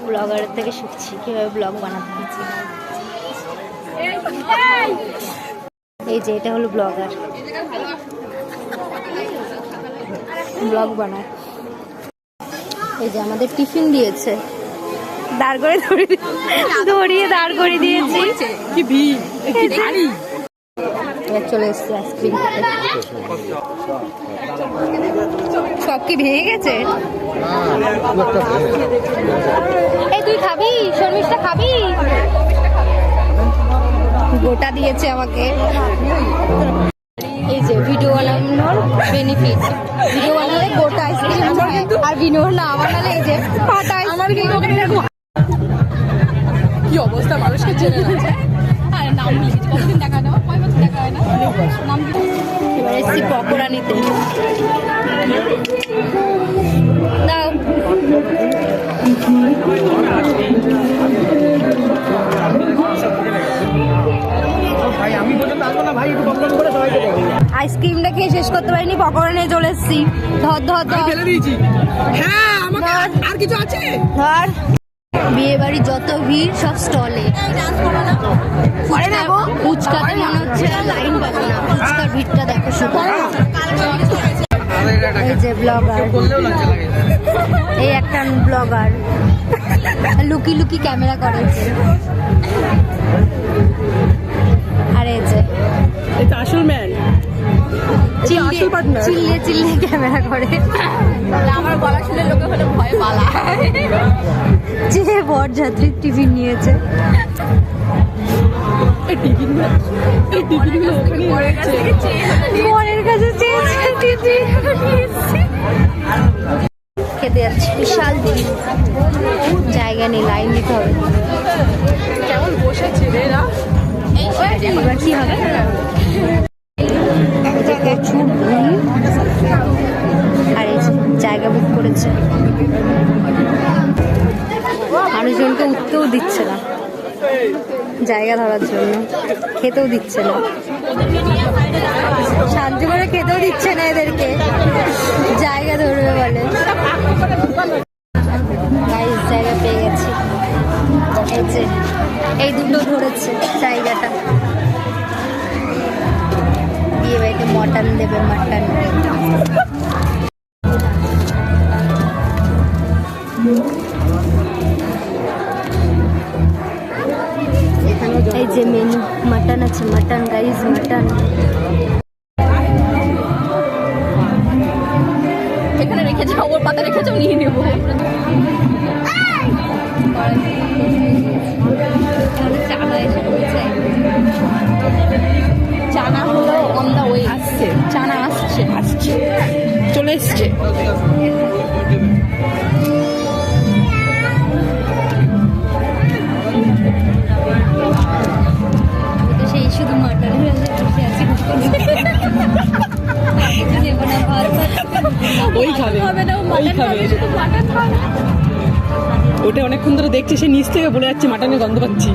ব্লগারের থেকে শিখছি কিভাবে ব্লগ বানাতে হচ্ছে। এই যে এটা হলো ব্লগার, ব্লগ বানায়। এই যে আমাদের টিফিন দিয়েছে, দাঁড় করে ধরিয়ে দাঁড় করে দিয়েছি। কি ভিড়, কি ভারী। এবার চলে এসছি আইসক্রিম খেতে। সব কি ভেঙে গেছে? এই তুই খাবি? শর্মিষ্ঠা খাবি? গোটা দিয়েছে আমাকে। এই যে ভিডিও বানানোর বেনিফিট, ভিডিও বানালে গোটা আইসক্রিম হয়, আর ভিডিও না বানালে এই যে ফাটা আইসক্রিম। কি অবস্থা, মানুষকে চেনে না। আরে নাম লিখেছি, কতদিন দেখা হয় না, কয় বছর দেখা হয় না। নাম এবার এসছি পকোড়া নিতে। দাও। আইসক্রিমটা খেয়ে শেষ করতে পারিনি, পকোড়া নিয়ে চলে এসছি। ধর ধর ধর ফেলে দিয়েছি। হ্যাঁ, আমাকে আর কিছু আছে? ধর। বিয়ে বাড়ি যত ভিড় সব স্টলে। ফুচকাতে মনে হচ্ছে লাইন পাবো না, ফুচকার ভিড়টা দেখো শুধু। এই যে ব্লগার, এই একটা ব্লগার লুকি লুকি ক্যামেরা করেছে। আর এই যে এটা আসল ম্যান, আসল পার্টনার। চিল্লে চিল্লে ক্যামেরা করে। আমার গলা শুনে লোকে হলে ভয় পালা। যে বরযাত্রী টিফিন নিয়েছে। এই টিফিনগুলো ওখানেই রয়েছে। বরের কাছে চেয়েছে টিফিন। খেতে যাচ্ছি, বিশাল দিন, জায়গা নেই, লাইন দিতে হবে। কেমন বসেছে রে এরা। এবার কি হবে? প্রচুর ভিড়, আর এই জায়গা বুক করেছে। মানুষজনকে উঠতেও দিচ্ছে না জায়গা ধরার জন্য, খেতেও দিচ্ছে না, শান্তি করে খেতেও দিচ্ছে না এদেরকে, জায়গা ধরবে বলে। গাইস জায়গা পেয়ে গেছি, এই যে এই দুটো ধরেছে জায়গাটা। বিয়ে বাড়িতে মটন দেবে, মটন। এই যে মেনু, মটন আছে, মটন গাইস, মটন। এখানে রেখে যাও, ওর পাতা রেখে যাও, নিয়ে নেবো। চানা হলো অন দা ওয়ে, আসছে, চানা আসছে, চলে এসছে। সেই শুধু মটন বসে আছি, ওই খাবে, ওই খাবে। ওটা অনেকক্ষণ ধরে দেখছি, সে নিচ থেকে বলে যাচ্ছে মাটনের গন্ধ পাচ্ছি।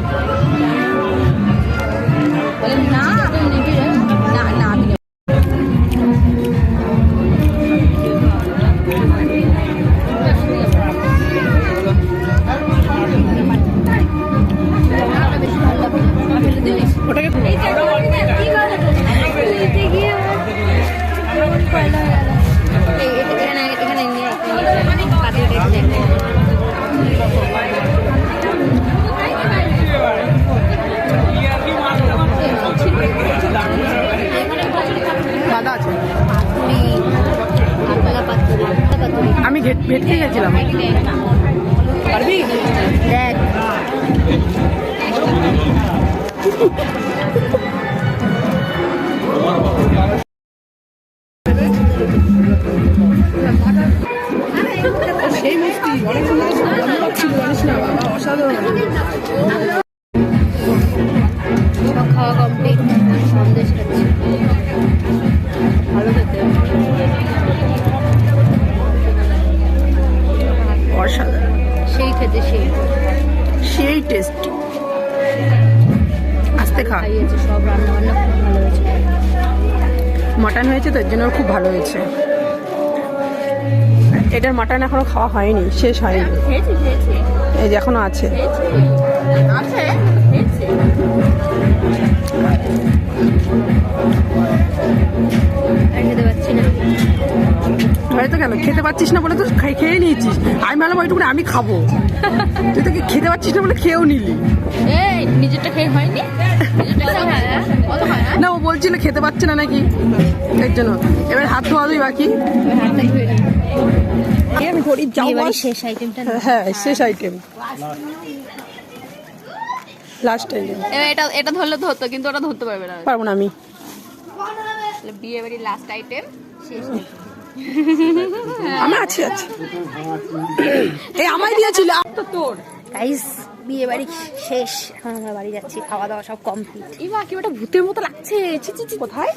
না না না, আমি ওটাকে এখানে নিয়ে কাটিয়ে রেখে বাধা আছে। আমি ভেটকে গেছিলাম। পারবি? দেখ সেই মিষ্টি, অনেক সুন্দর ছিল, জানিস না বাবা, অসাধারণ। খাওয়া কমপ্লিট, সন্দেশ খাচ্ছি, ভালো খেতে, অসাধারণ, সেই খেতে সেই টেস্টি। আস্তে খা। খাইয়েছে, সব রান্না বান্না খুব ভালো হয়েছে। মটন হয়েছে তো, এর জন্য খুব ভালো হয়েছে। এটার মাটন এখনো খাওয়া হয়নি, শেষ হয়নি, খেয়েছি এই যে এখনো আছে। আছে খেয়েছি। আর খেতে পাচ্ছি না। হয়তো কেন খেতে পাচ্ছিস না বলে তো খেয়ে নিয়েছিস, আমি ভাবলাম ওইটুকু আমি খাবো, তুই তো খেতে পাচ্ছিস না বলে খেয়েও নিলি। এই নিজেরটা খেয়ে হয়নি, নিজেরটা হয় না, অত হয় না। না ও বলছিল খেতে পাচ্ছে না নাকি, এর জন্য। এবার হাত ধোয়া দুই বাকি। আমি গরিব যাও বিয়ে বল। বাড়ির শেষ আইটেমটা হ্যাঁ শেষ আইটেম, লাস্ট আইটেম। এবার এটা ধরলে তো হতো, কিন্তু ওটা ধরতে পারবে না। পারবো না আমি। বিয়ে বাড়ির লাস্ট আইটেম শেষ আমার আছে আছে, এই আমায় দিয়েছিল তো তোর। গাইস বিয়ে বাড়ি শেষ, এখন আমরা বাড়ি যাচ্ছি, খাওয়া দাওয়া সব কমপ্লিট। এবার কি ওটা ভূতের মতো লাগছে। ছি ছি ছি। কোথায়?